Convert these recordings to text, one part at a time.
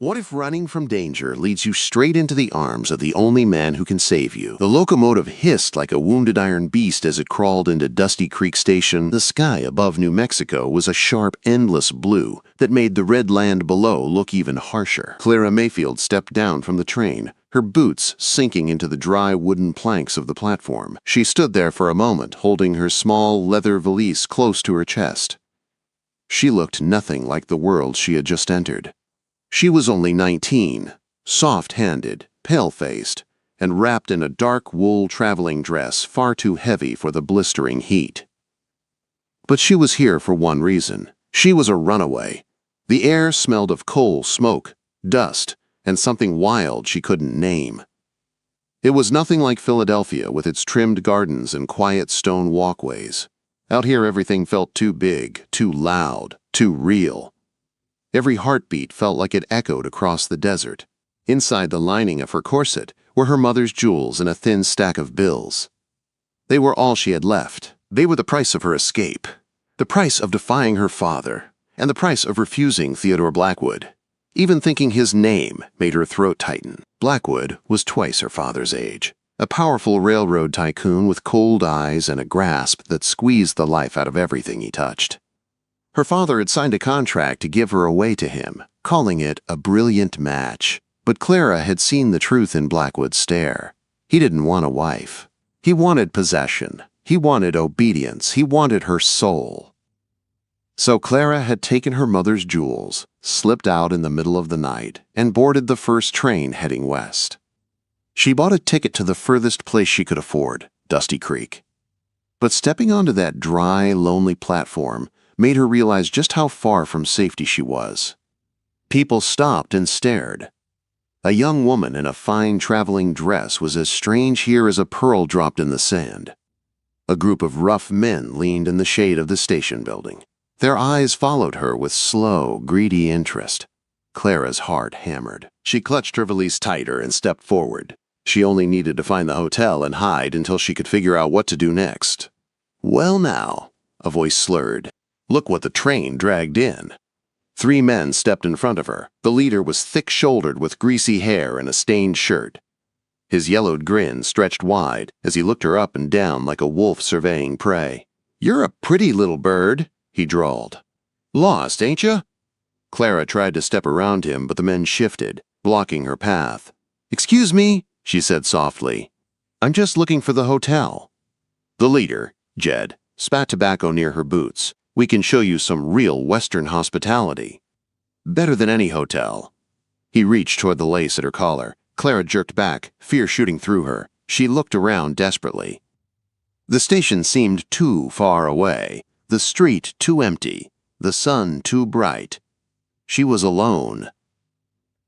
What if running from danger leads you straight into the arms of the only man who can save you? The locomotive hissed like a wounded iron beast as it crawled into Dusty Creek Station. The sky above New Mexico was a sharp, endless blue that made the red land below look even harsher. Clara Mayfield stepped down from the train, her boots sinking into the dry wooden planks of the platform. She stood there for a moment, holding her small leather valise close to her chest. She looked nothing like the world she had just entered. She was only 19, soft-handed, pale-faced, and wrapped in a dark wool traveling dress far too heavy for the blistering heat. But she was here for one reason. She was a runaway. The air smelled of coal smoke, dust, and something wild she couldn't name. It was nothing like Philadelphia with its trimmed gardens and quiet stone walkways. Out here everything felt too big, too loud, too real. Every heartbeat felt like it echoed across the desert. Inside the lining of her corset were her mother's jewels and a thin stack of bills. They were all she had left. They were the price of her escape, the price of defying her father, and the price of refusing Theodore Blackwood. Even thinking his name made her throat tighten. Blackwood was twice her father's age, a powerful railroad tycoon with cold eyes and a grasp that squeezed the life out of everything he touched. Her father had signed a contract to give her away to him, calling it a brilliant match. But Clara had seen the truth in Blackwood's stare. He didn't want a wife. He wanted possession. He wanted obedience. He wanted her soul. So Clara had taken her mother's jewels, slipped out in the middle of the night, and boarded the first train heading west. She bought a ticket to the furthest place she could afford, Dusty Creek. But stepping onto that dry, lonely platform made her realize just how far from safety she was. People stopped and stared. A young woman in a fine traveling dress was as strange here as a pearl dropped in the sand. A group of rough men leaned in the shade of the station building. Their eyes followed her with slow, greedy interest. Clara's heart hammered. She clutched her valise tighter and stepped forward. She only needed to find the hotel and hide until she could figure out what to do next. "Well now," a voice slurred. "Look what the train dragged in." 3 men stepped in front of her. The leader was thick-shouldered with greasy hair and a stained shirt. His yellowed grin stretched wide as he looked her up and down like a wolf surveying prey. "You're a pretty little bird," he drawled. "Lost, ain't ya?" Clara tried to step around him, but the men shifted, blocking her path. "Excuse me," she said softly. "I'm just looking for the hotel." The leader, Jed, spat tobacco near her boots. "We can show you some real Western hospitality. Better than any hotel." He reached toward the lace at her collar. Clara jerked back, fear shooting through her. She looked around desperately. The station seemed too far away, the street too empty, the sun too bright. She was alone.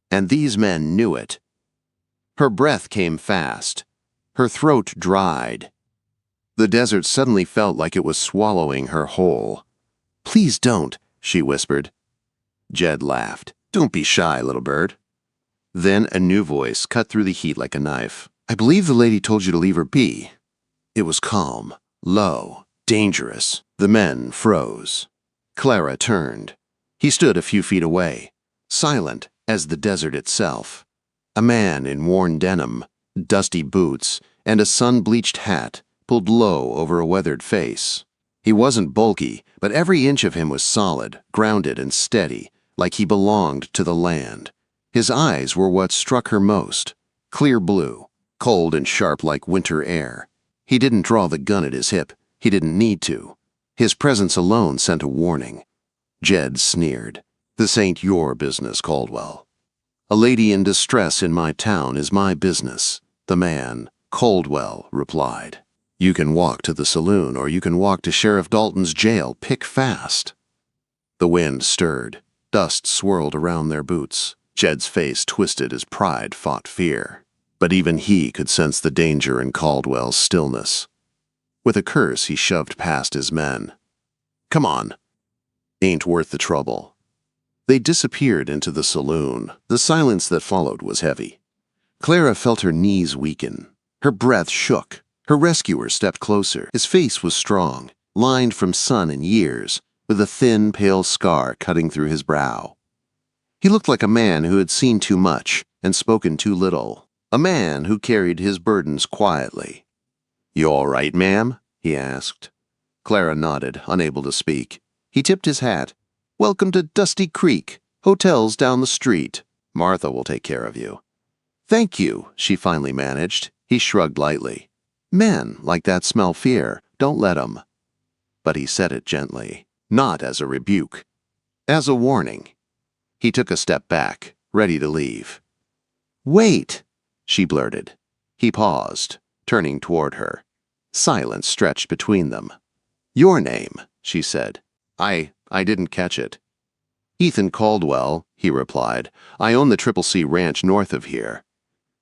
And these men knew it. Her breath came fast. Her throat dried. The desert suddenly felt like it was swallowing her whole. "Please don't," she whispered. Jed laughed. "Don't be shy, little bird." Then a new voice cut through the heat like a knife. "I believe the lady told you to leave her be." It was calm, low, dangerous. The men froze. Clara turned. He stood a few feet away, silent as the desert itself. A man in worn denim, dusty boots, and a sun-bleached hat pulled low over a weathered face. He wasn't bulky, but every inch of him was solid, grounded and steady, like he belonged to the land. His eyes were what struck her most, clear blue, cold and sharp like winter air. He didn't draw the gun at his hip. He didn't need to. His presence alone sent a warning. Jed sneered. "This ain't your business, Caldwell." "A lady in distress in my town is my business," the man, Caldwell, replied. "You can walk to the saloon or you can walk to Sheriff Dalton's jail. Pick fast." The wind stirred. Dust swirled around their boots. Jed's face twisted as pride fought fear. But even he could sense the danger in Caldwell's stillness. With a curse, he shoved past his men. "Come on. Ain't worth the trouble." They disappeared into the saloon. The silence that followed was heavy. Clara felt her knees weaken. Her breath shook. Her rescuer stepped closer. His face was strong, lined from sun and years, with a thin, pale scar cutting through his brow. He looked like a man who had seen too much and spoken too little, a man who carried his burdens quietly. "You all right, ma'am?" he asked. Clara nodded, unable to speak. He tipped his hat. "Welcome to Dusty Creek. Hotel's down the street. Martha will take care of you." "Thank you," she finally managed. He shrugged lightly. "Men like that smell fear. Don't let 'em." But he said it gently, not as a rebuke, as a warning. He took a step back, ready to leave. "Wait," she blurted. He paused, turning toward her. Silence stretched between them. "Your name," she said. I didn't catch it." "Ethan Caldwell," he replied. "I own the Triple C Ranch north of here."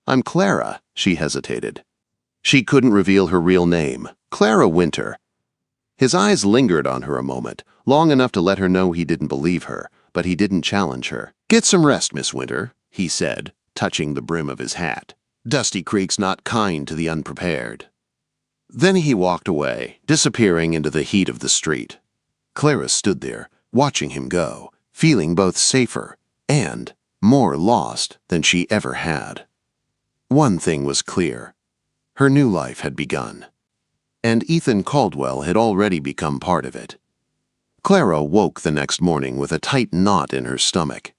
"I'm Clara," she hesitated. She couldn't reveal her real name. Clara Winter. His eyes lingered on her a moment, long enough to let her know he didn't believe her, but he didn't challenge her. "Get some rest, Miss Winter," he said, touching the brim of his hat. "Dusty Creek's not kind to the unprepared." Then he walked away, disappearing into the heat of the street. Clara stood there, watching him go, feeling both safer and more lost than she ever had. One thing was clear. Her new life had begun, and Ethan Caldwell had already become part of it. Clara woke the next morning with a tight knot in her stomach.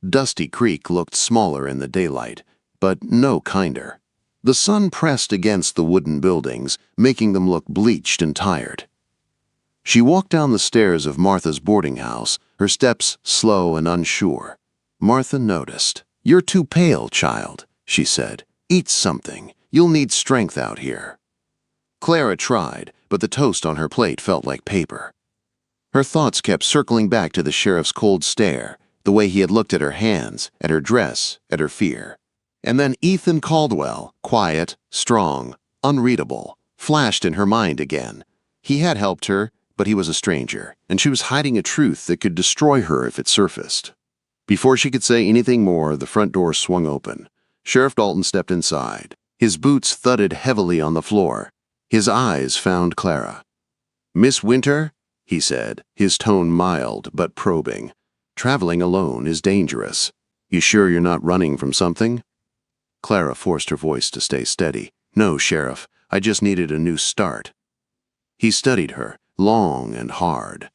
Dusty Creek looked smaller in the daylight, but no kinder. The sun pressed against the wooden buildings, making them look bleached and tired. She walked down the stairs of Martha's boarding house, her steps slow and unsure. Martha noticed. "You're too pale, child," she said. "Eat something. You'll need strength out here." Clara tried, but the toast on her plate felt like paper. Her thoughts kept circling back to the sheriff's cold stare, the way he had looked at her hands, at her dress, at her fear. And then Ethan Caldwell, quiet, strong, unreadable, flashed in her mind again. He had helped her, but he was a stranger, and she was hiding a truth that could destroy her if it surfaced. Before she could say anything more, the front door swung open. Sheriff Dalton stepped inside. His boots thudded heavily on the floor. His eyes found Clara. "Miss Winter," he said, his tone mild but probing. "Traveling alone is dangerous. You sure you're not running from something?" Clara forced her voice to stay steady. "No, Sheriff, I just needed a new start." He studied her, long and hard.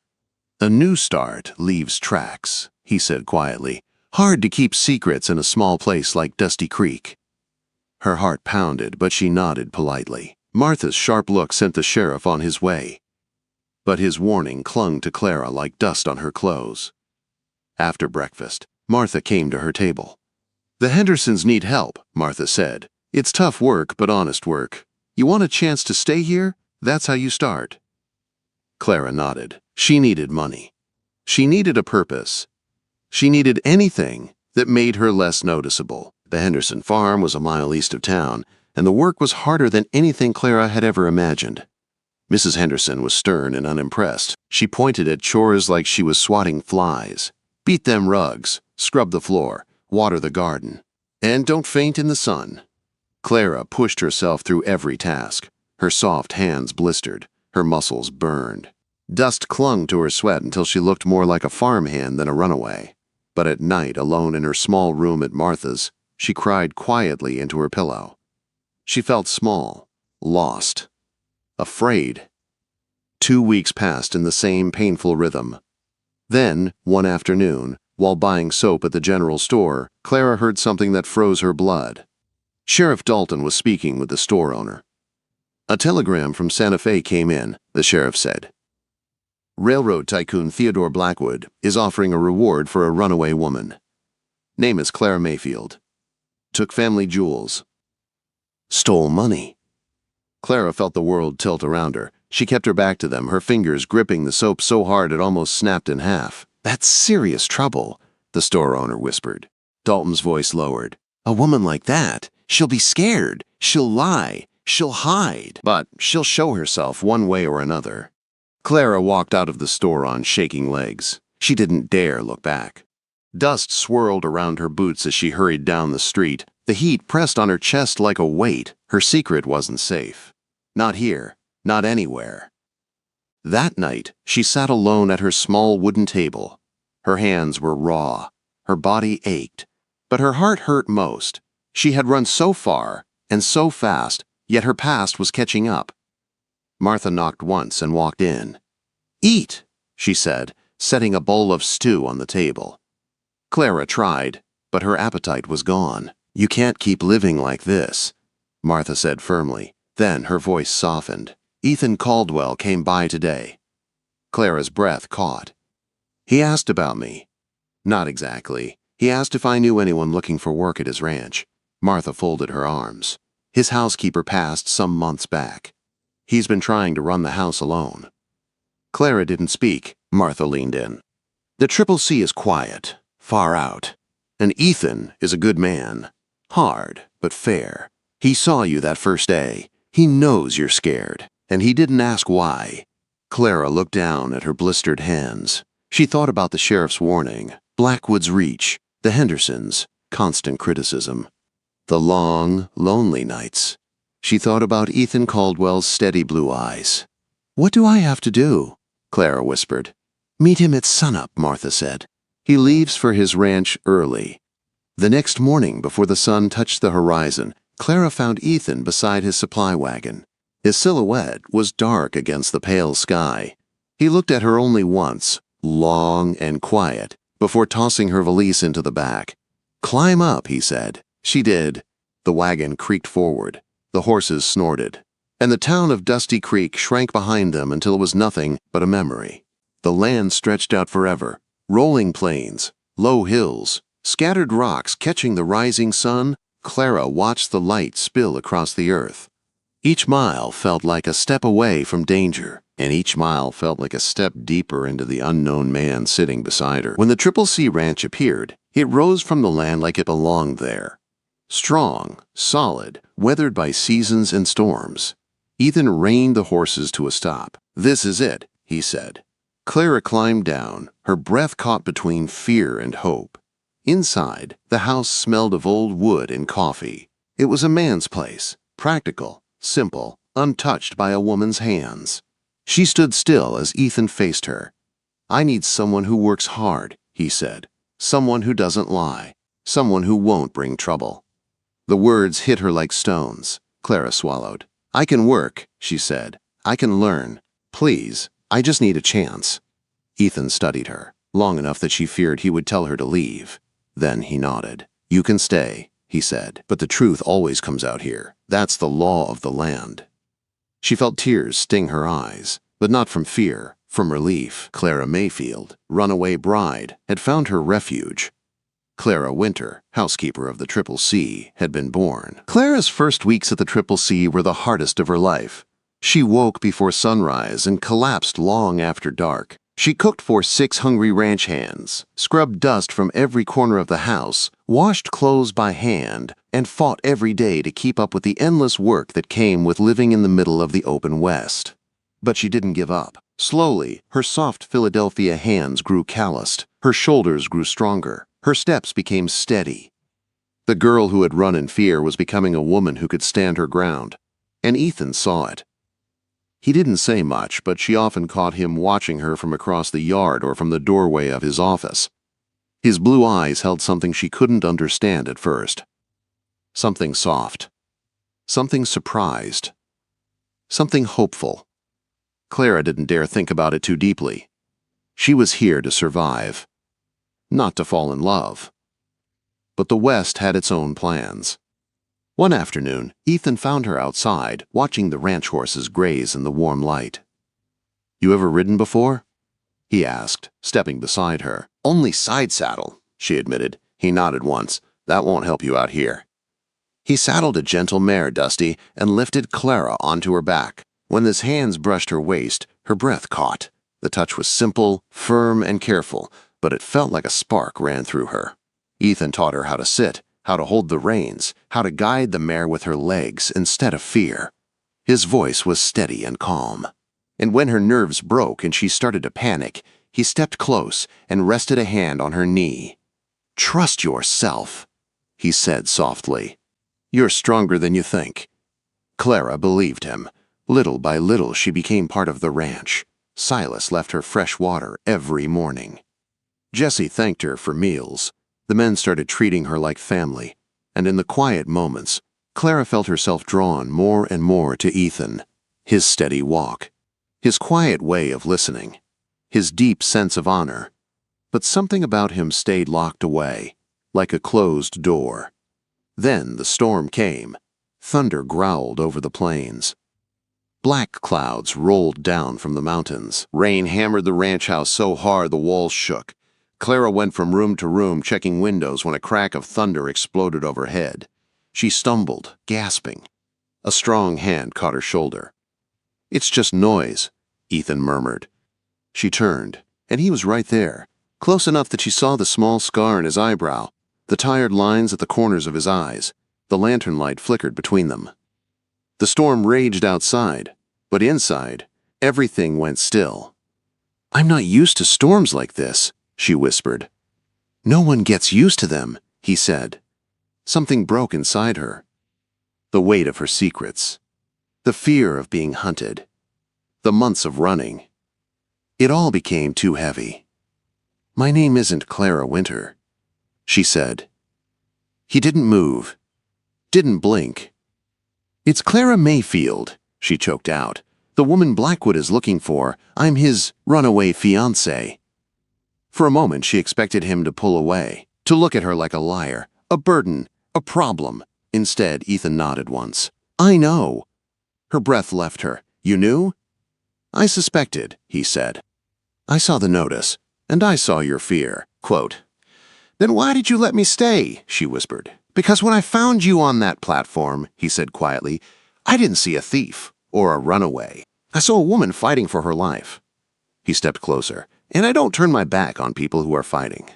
"A new start leaves tracks," he said quietly. "Hard to keep secrets in a small place like Dusty Creek." Her heart pounded, but she nodded politely. Martha's sharp look sent the sheriff on his way. But his warning clung to Clara like dust on her clothes. After breakfast, Martha came to her table. "The Hendersons need help," Martha said. "It's tough work, but honest work. You want a chance to stay here? That's how you start." Clara nodded. She needed money. She needed a purpose. She needed anything that made her less noticeable. The Henderson farm was a mile east of town, and the work was harder than anything Clara had ever imagined. Mrs. Henderson was stern and unimpressed. She pointed at chores like she was swatting flies. "Beat them rugs, scrub the floor, water the garden, and don't faint in the sun." Clara pushed herself through every task. Her soft hands blistered, her muscles burned. Dust clung to her sweat until she looked more like a farmhand than a runaway. But at night, alone in her small room at Martha's, she cried quietly into her pillow. She felt small, lost, afraid. 2 weeks passed in the same painful rhythm. Then, one afternoon, while buying soap at the general store, Clara heard something that froze her blood. Sheriff Dalton was speaking with the store owner. "A telegram from Santa Fe came in," the sheriff said. "Railroad tycoon Theodore Blackwood is offering a reward for a runaway woman. Name is Clara Mayfield. Took family jewels. Stole money." Clara felt the world tilt around her. She kept her back to them, her fingers gripping the soap so hard it almost snapped in half. "That's serious trouble," the store owner whispered. Dalton's voice lowered. "A woman like that, she'll be scared. She'll lie. She'll hide. But she'll show herself one way or another." Clara walked out of the store on shaking legs. She didn't dare look back. Dust swirled around her boots as she hurried down the street. The heat pressed on her chest like a weight. Her secret wasn't safe. Not here. Not anywhere. That night, she sat alone at her small wooden table. Her hands were raw, Her body ached, but her heart hurt most. She had run so far and so fast, yet her past was catching up. Martha knocked once and walked in. "Eat," she said, setting a bowl of stew on the table. Clara tried, but her appetite was gone. "You can't keep living like this," Martha said firmly. Then her voice softened. "Ethan Caldwell came by today." Clara's breath caught. "He asked about me." "Not exactly. He asked if I knew anyone looking for work at his ranch." Martha folded her arms. "His housekeeper passed some months back. He's been trying to run the house alone." Clara didn't speak. Martha leaned in. "The Triple C is quiet, far out. And Ethan is a good man. Hard, but fair. He saw you that first day. He knows you're scared, and he didn't ask why." Clara looked down at her blistered hands. She thought about the sheriff's warning, Blackwood's reach, the Hendersons' constant criticism, the long, lonely nights. She thought about Ethan Caldwell's steady blue eyes. "What do I have to do?" Clara whispered. "Meet him at sunup," Martha said. "He leaves for his ranch early." The next morning, before the sun touched the horizon, Clara found Ethan beside his supply wagon. His silhouette was dark against the pale sky. He looked at her only once, long and quiet, before tossing her valise into the back. "Climb up," he said. She did. The wagon creaked forward. The horses snorted. And the town of Dusty Creek shrank behind them until it was nothing but a memory. The land stretched out forever. Rolling plains, low hills, scattered rocks catching the rising sun. Clara watched the light spill across the earth. Each mile felt like a step away from danger, and each mile felt like a step deeper into the unknown man sitting beside her. When the Triple C Ranch appeared, it rose from the land like it belonged there. Strong, solid, weathered by seasons and storms. Ethan reined the horses to a stop. "This is it," he said. Clara climbed down, her breath caught between fear and hope. Inside, the house smelled of old wood and coffee. It was a man's place, practical, simple, untouched by a woman's hands. She stood still as Ethan faced her. "I need someone who works hard," he said. "Someone who doesn't lie. Someone who won't bring trouble." The words hit her like stones. Clara swallowed. "I can work," she said. "I can learn. Please, I just need a chance." Ethan studied her, long enough that she feared he would tell her to leave. Then he nodded. "You can stay," he said, "but the truth always comes out here. That's the law of the land." She felt tears sting her eyes, but not from fear, from relief. Clara Mayfield, runaway bride, had found her refuge. Clara Winter, housekeeper of the Triple C, had been born. Clara's first weeks at the Triple C were the hardest of her life. She woke before sunrise and collapsed long after dark. She cooked for 6 hungry ranch hands, scrubbed dust from every corner of the house, washed clothes by hand, and fought every day to keep up with the endless work that came with living in the middle of the open West. But she didn't give up. Slowly, her soft Philadelphia hands grew calloused, her shoulders grew stronger, her steps became steady. The girl who had run in fear was becoming a woman who could stand her ground, and Ethan saw it. He didn't say much, but she often caught him watching her from across the yard or from the doorway of his office. His blue eyes held something she couldn't understand at first. Something soft. Something surprised. Something hopeful. Clara didn't dare think about it too deeply. She was here to survive, not to fall in love. But the West had its own plans. One afternoon, Ethan found her outside, watching the ranch horses graze in the warm light. "You ever ridden before?" he asked, stepping beside her. "Only side saddle," she admitted. He nodded once. "That won't help you out here." He saddled a gentle mare, Dusty, and lifted Clara onto her back. When his hands brushed her waist, her breath caught. The touch was simple, firm, and careful, but it felt like a spark ran through her. Ethan taught her how to sit, how to hold the reins, how to guide the mare with her legs instead of fear. His voice was steady and calm. And when her nerves broke and she started to panic, he stepped close and rested a hand on her knee. "Trust yourself," he said softly. "You're stronger than you think." Clara believed him. Little by little, she became part of the ranch. Silas left her fresh water every morning. Jesse thanked her for meals. The men started treating her like family, and in the quiet moments, Clara felt herself drawn more and more to Ethan, his steady walk, his quiet way of listening, his deep sense of honor. But something about him stayed locked away, like a closed door. Then the storm came. Thunder growled over the plains. Black clouds rolled down from the mountains. Rain hammered the ranch house so hard the walls shook. Clara went from room to room checking windows when a crack of thunder exploded overhead. She stumbled, gasping. A strong hand caught her shoulder. "It's just noise," Ethan murmured. She turned, and he was right there, close enough that she saw the small scar in his eyebrow, the tired lines at the corners of his eyes. The lantern light flickered between them. The storm raged outside, but inside, everything went still. "I'm not used to storms like this," she whispered. "No one gets used to them," he said. Something broke inside her. The weight of her secrets. The fear of being hunted. The months of running. It all became too heavy. "My name isn't Clara Winter," she said. He didn't move. Didn't blink. "It's Clara Mayfield," she choked out. "The woman Blackwood is looking for. I'm his runaway fiancé." For a moment she expected him to pull away, to look at her like a liar, a burden, a problem. Instead, Ethan nodded once. "I know." Her breath left her. "You knew?" "I suspected," he said. "I saw the notice, and I saw your fear." Quote, "Then why did you let me stay?" she whispered. "Because when I found you on that platform," he said quietly, "I didn't see a thief or a runaway. I saw a woman fighting for her life." He stepped closer. "And I don't turn my back on people who are fighting."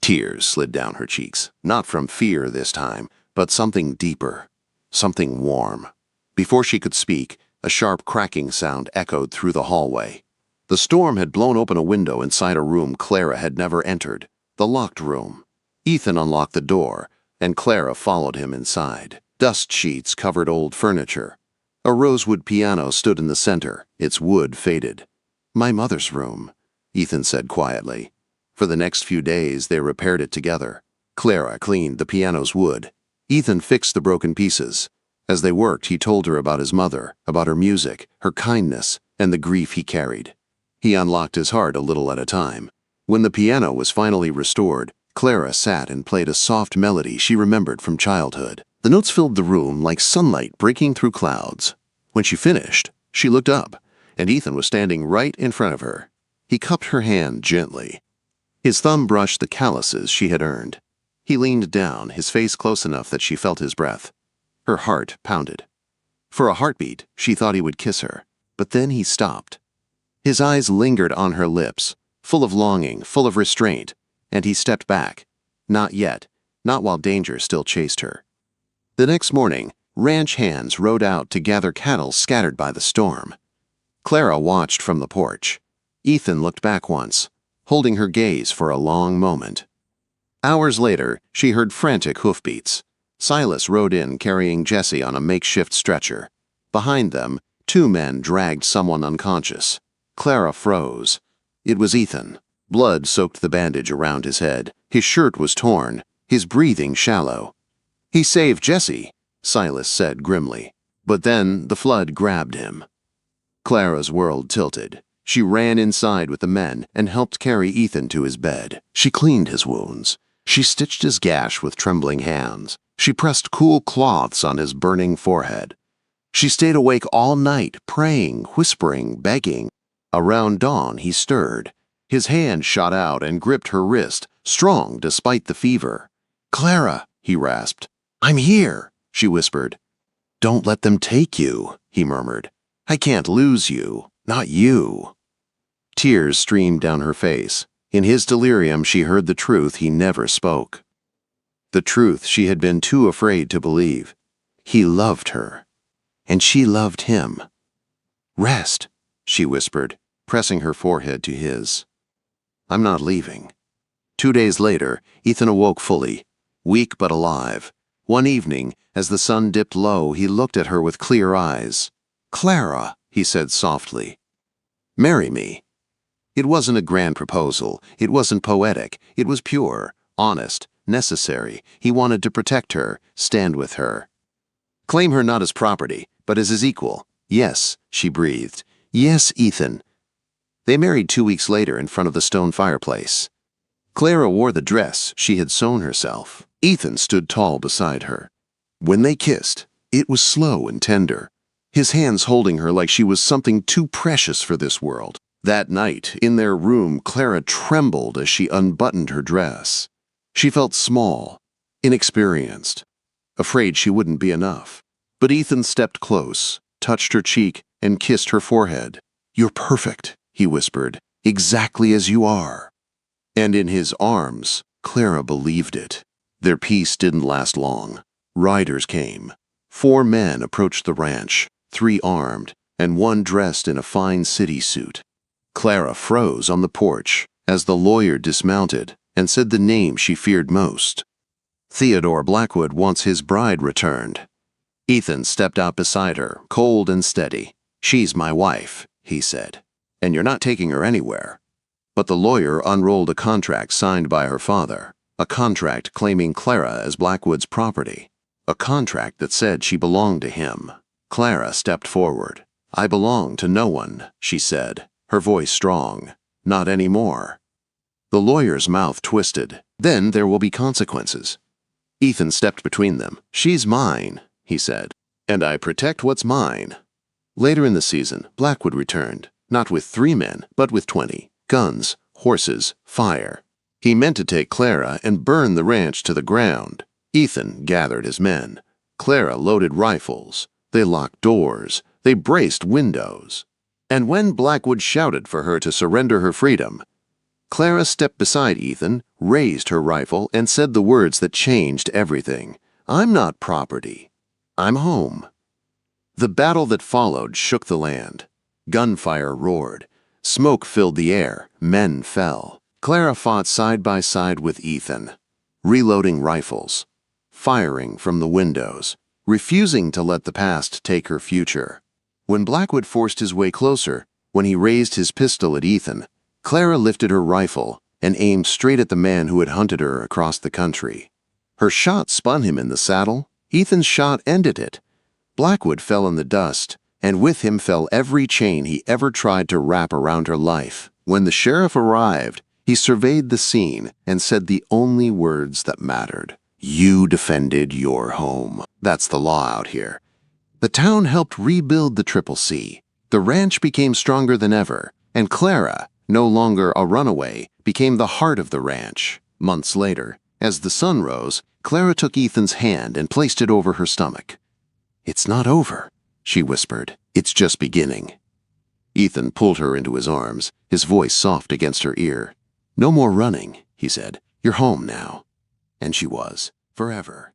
Tears slid down her cheeks, not from fear this time, but something deeper, something warm. Before she could speak, a sharp cracking sound echoed through the hallway. The storm had blown open a window inside a room Clara had never entered, the locked room. Ethan unlocked the door, and Clara followed him inside. Dust sheets covered old furniture. A rosewood piano stood in the center, its wood faded. "My mother's room," Ethan said quietly. For the next few days, they repaired it together. Clara cleaned the piano's wood. Ethan fixed the broken pieces. As they worked, he told her about his mother, about her music, her kindness, and the grief he carried. He unlocked his heart a little at a time. When the piano was finally restored, Clara sat and played a soft melody she remembered from childhood. The notes filled the room like sunlight breaking through clouds. When she finished, she looked up, and Ethan was standing right in front of her. He cupped her hand gently. His thumb brushed the calluses she had earned. He leaned down, his face close enough that she felt his breath. Her heart pounded. For a heartbeat, she thought he would kiss her, but then he stopped. His eyes lingered on her lips, full of longing, full of restraint, and he stepped back. Not yet, not while danger still chased her. The next morning, ranch hands rode out to gather cattle scattered by the storm. Clara watched from the porch. Ethan looked back once, holding her gaze for a long moment. Hours later, she heard frantic hoofbeats. Silas rode in carrying Jesse on a makeshift stretcher. Behind them, 2 men dragged someone unconscious. Clara froze. It was Ethan. Blood soaked the bandage around his head. His shirt was torn, his breathing shallow. "He saved Jesse," Silas said grimly. But then the flood grabbed him. Clara's world tilted. She ran inside with the men and helped carry Ethan to his bed. She cleaned his wounds. She stitched his gash with trembling hands. She pressed cool cloths on his burning forehead. She stayed awake all night, praying, whispering, begging. Around dawn, he stirred. His hand shot out and gripped her wrist, strong despite the fever. "Clara," he rasped. "I'm here," she whispered. "Don't let them take you," he murmured. "I can't lose you, not you." Tears streamed down her face. In his delirium, she heard the truth he never spoke. The truth she had been too afraid to believe. He loved her, and she loved him. "Rest," she whispered, pressing her forehead to his. "I'm not leaving." 2 days later, Ethan awoke fully, weak but alive. One evening, as the sun dipped low, he looked at her with clear eyes. "Clara," he said softly, "marry me." It wasn't a grand proposal. It wasn't poetic. It was pure, honest, necessary. He wanted to protect her, stand with her. Claim her not as property, but as his equal. Yes, she breathed. Yes, Ethan. They married 2 weeks later in front of the stone fireplace. Clara wore the dress she had sewn herself. Ethan stood tall beside her. When they kissed, it was slow and tender, his hands holding her like she was something too precious for this world. That night, in their room, Clara trembled as she unbuttoned her dress. She felt small, inexperienced, afraid she wouldn't be enough. But Ethan stepped close, touched her cheek, and kissed her forehead. "You're perfect," he whispered, "exactly as you are." And in his arms, Clara believed it. Their peace didn't last long. Riders came. 4 men approached the ranch, 3 armed, and 1 dressed in a fine city suit. Clara froze on the porch as the lawyer dismounted and said the name she feared most. "Theodore Blackwood wants his bride returned." Ethan stepped out beside her, cold and steady. "She's my wife," he said, "and you're not taking her anywhere." But the lawyer unrolled a contract signed by her father, a contract claiming Clara as Blackwood's property, a contract that said she belonged to him. Clara stepped forward. "I belong to no one," she said, her voice strong. "Not anymore." The lawyer's mouth twisted. "Then there will be consequences." Ethan stepped between them. "She's mine," he said, "and I protect what's mine." Later in the season, Blackwood returned, not with 3 men, but with 20. Guns, horses, fire. He meant to take Clara and burn the ranch to the ground. Ethan gathered his men. Clara loaded rifles. They locked doors. They braced windows. And when Blackwood shouted for her to surrender her freedom, Clara stepped beside Ethan, raised her rifle, and said the words that changed everything. "I'm not property. I'm home." The battle that followed shook the land. Gunfire roared. Smoke filled the air. Men fell. Clara fought side by side with Ethan, reloading rifles, firing from the windows, refusing to let the past take her future. When Blackwood forced his way closer, when he raised his pistol at Ethan, Clara lifted her rifle and aimed straight at the man who had hunted her across the country. Her shot spun him in the saddle. Ethan's shot ended it. Blackwood fell in the dust, and with him fell every chain he ever tried to wrap around her life. When the sheriff arrived, he surveyed the scene and said the only words that mattered. "You defended your home." That's the law out here. The town helped rebuild the Triple C. The ranch became stronger than ever, and Clara, no longer a runaway, became the heart of the ranch. Months later, as the sun rose, Clara took Ethan's hand and placed it over her stomach. "It's not over," she whispered. "It's just beginning." Ethan pulled her into his arms, his voice soft against her ear. "No more running," he said. "You're home now." And she was, forever.